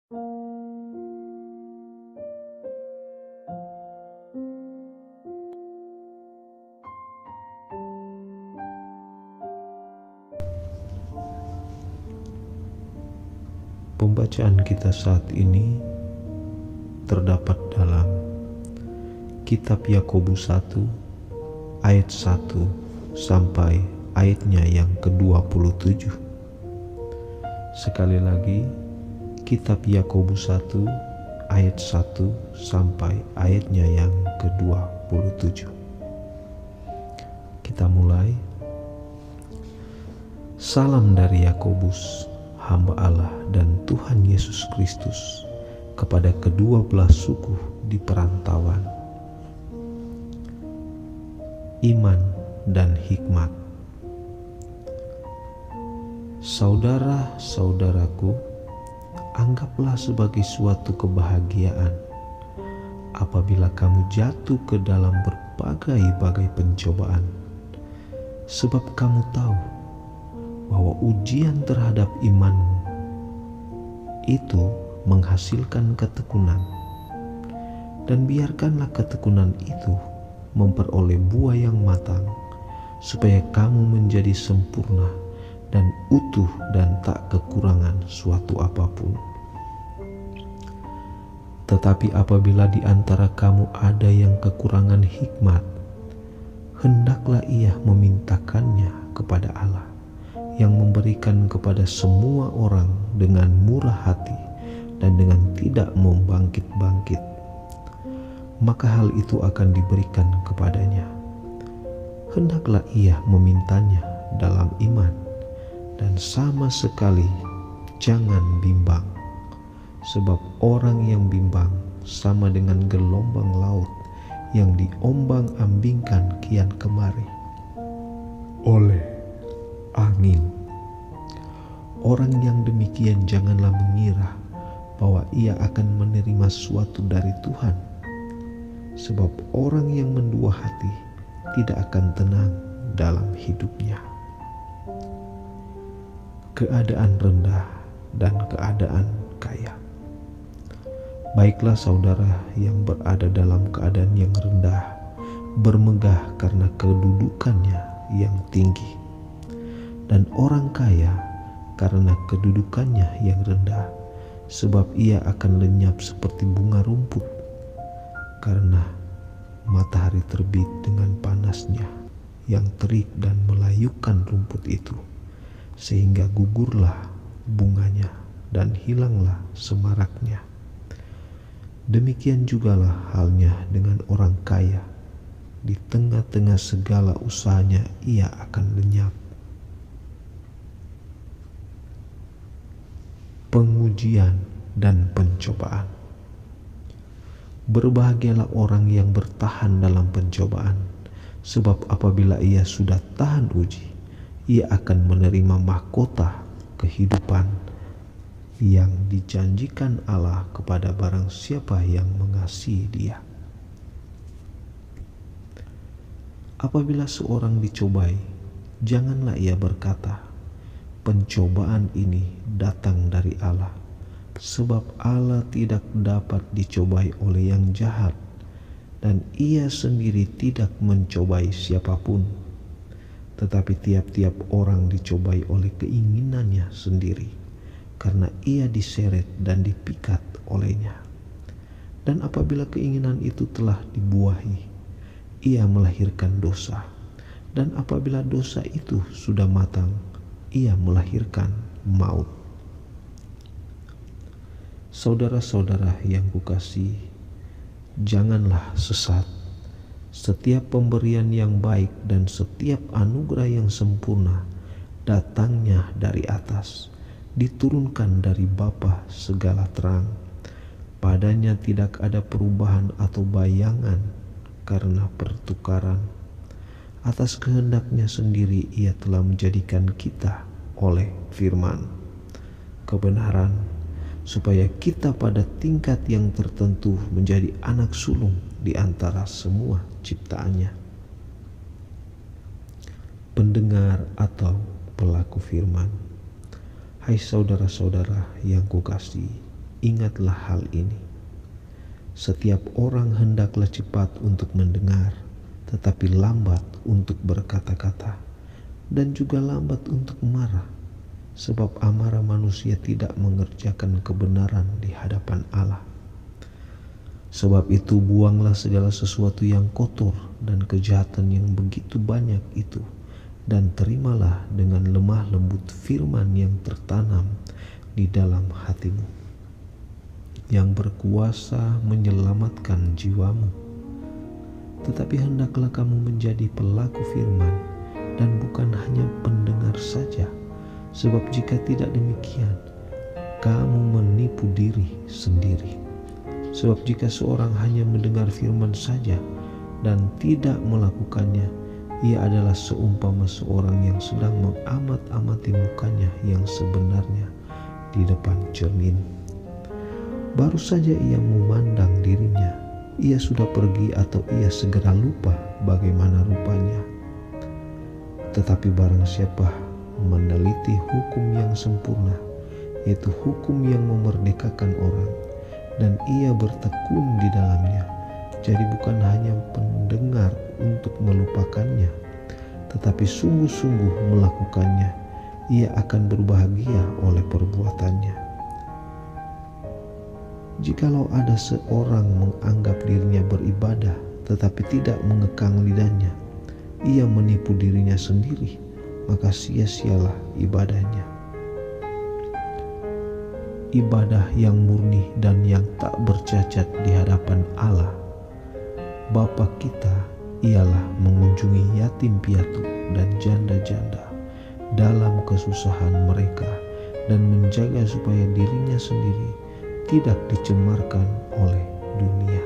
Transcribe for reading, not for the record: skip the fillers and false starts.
Pembacaan kita saat ini terdapat dalam Kitab Yakobus 1 ayat 1 sampai ayatnya yang ke-27. Sekali lagi, Kitab Yakobus 1 ayat 1 sampai ayatnya yang ke-27. Kita mulai. Salam dari Yakobus, hamba Allah dan Tuhan Yesus Kristus, kepada kedua belah suku di perantauan. Iman dan hikmat. Saudara-saudaraku, anggaplah sebagai suatu kebahagiaan apabila kamu jatuh ke dalam berbagai-bagai pencobaan, sebab kamu tahu bahwa ujian terhadap imanmu itu menghasilkan ketekunan, dan biarkanlah ketekunan itu memperoleh buah yang matang, supaya kamu menjadi sempurna dan utuh dan tak kekurangan suatu apapun. Tetapi apabila di antara kamu ada yang kekurangan hikmat, hendaklah ia memintakannya kepada Allah, yang memberikan kepada semua orang dengan murah hati dan dengan tidak membangkit-bangkit, maka hal itu akan diberikan kepadanya. Hendaklah ia memintanya dalam iman, dan sama sekali jangan bimbang, sebab orang yang bimbang sama dengan gelombang laut yang diombang-ambingkan kian kemari oleh angin. Orang yang demikian janganlah mengira bahwa ia akan menerima sesuatu dari Tuhan, sebab orang yang mendua hati tidak akan tenang dalam hidupnya. Keadaan rendah dan keadaan kaya. Baiklah saudara yang berada dalam keadaan yang rendah bermegah karena kedudukannya yang tinggi, dan orang kaya karena kedudukannya yang rendah, sebab ia akan lenyap seperti bunga rumput, karena matahari terbit dengan panasnya yang terik dan melayukan rumput itu, sehingga gugurlah bunganya dan hilanglah semaraknya. Demikian jugalah halnya dengan orang kaya, di tengah-tengah segala usahanya ia akan lenyap. Pengujian dan pencobaan. Berbahagialah orang yang bertahan dalam pencobaan, sebab apabila ia sudah tahan uji, ia akan menerima mahkota kehidupan yang dijanjikan Allah kepada barang siapa yang mengasihi Dia. Apabila seorang dicobai, janganlah ia berkata, "Pencobaan ini datang dari Allah," sebab Allah tidak dapat dicobai oleh yang jahat, dan ia sendiri tidak mencobai siapapun. Tetapi tiap-tiap orang dicobai oleh keinginannya sendiri, karena ia diseret dan dipikat olehnya. Dan apabila keinginan itu telah dibuahi, ia melahirkan dosa. Dan apabila dosa itu sudah matang, ia melahirkan maut. Saudara-saudara yang kukasihi, janganlah sesat. Setiap pemberian yang baik dan setiap anugerah yang sempurna datangnya dari atas, diturunkan dari Bapa segala terang. Padanya tidak ada perubahan atau bayangan karena pertukaran. Atas kehendaknya sendiri ia telah menjadikan kita oleh firman kebenaran, supaya kita pada tingkat yang tertentu menjadi anak sulung di antara semua ciptaannya. Pendengar atau pelaku firman. Hai saudara-saudara yang kukasihi, ingatlah hal ini. Setiap orang hendaklah cepat untuk mendengar, tetapi lambat untuk berkata-kata, dan juga lambat untuk marah, sebab amarah manusia tidak mengerjakan kebenaran di hadapan Allah. Sebab itu buanglah segala sesuatu yang kotor dan kejahatan yang begitu banyak itu, dan terimalah dengan lemah lembut firman yang tertanam di dalam hatimu, yang berkuasa menyelamatkan jiwamu. Tetapi hendaklah kamu menjadi pelaku firman dan bukan hanya pendengar saja, sebab jika tidak demikian, kamu menipu diri sendiri. Sebab jika seorang hanya mendengar firman saja dan tidak melakukannya, ia adalah seumpama seorang yang sedang mengamat-amati mukanya yang sebenarnya di depan cermin. Baru saja ia memandang dirinya, ia sudah pergi atau ia segera lupa bagaimana rupanya. Tetapi barang siapa meneliti hukum yang sempurna, yaitu hukum yang memerdekakan orang, dan ia bertekun di dalamnya, jadi bukan hanya pendengar untuk melupakannya, tetapi sungguh-sungguh melakukannya, ia akan berbahagia oleh perbuatannya. Jikalau ada seorang menganggap dirinya beribadah tetapi tidak mengekang lidahnya, ia menipu dirinya sendiri, maka sia-sialah ibadahnya. Ibadah yang murni dan yang tak bercacat di hadapan Allah Bapa kita ialah mengunjungi yatim piatu dan janda-janda dalam kesusahan mereka dan menjaga supaya dirinya sendiri tidak dicemarkan oleh dunia.